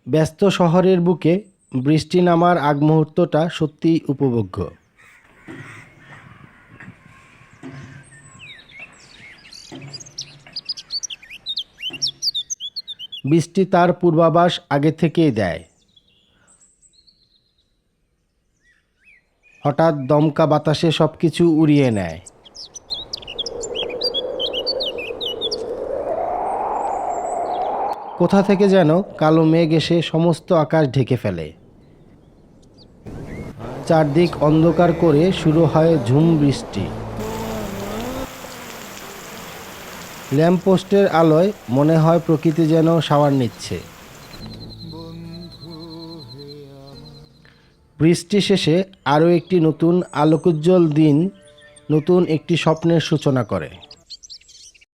ব্যস্ত শহরের বুকে বৃষ্টি নামার আগ মুহূর্তটা সত্যিই উপভোগ্য। বৃষ্টি তার পূর্বাভাস আগে থেকেই দেয়। হঠাৎ দমকা বাতাসে সবকিছু উড়িয়ে নেয়। কোথা থেকে যেন কালো মেঘ এসে সমস্ত আকাশ ঢেকে ফেলে। চারদিক অন্ধকার করে শুরু হয় ঝুম বৃষ্টি। ল্যাম্পপোস্টের আলোয় মনে হয় প্রকৃতি যেন শাওয়ার নিচ্ছে। বৃষ্টি শেষে আরও একটি নতুন আলোকোজ্জ্বল দিন নতুন একটি স্বপ্নের সূচনা করে।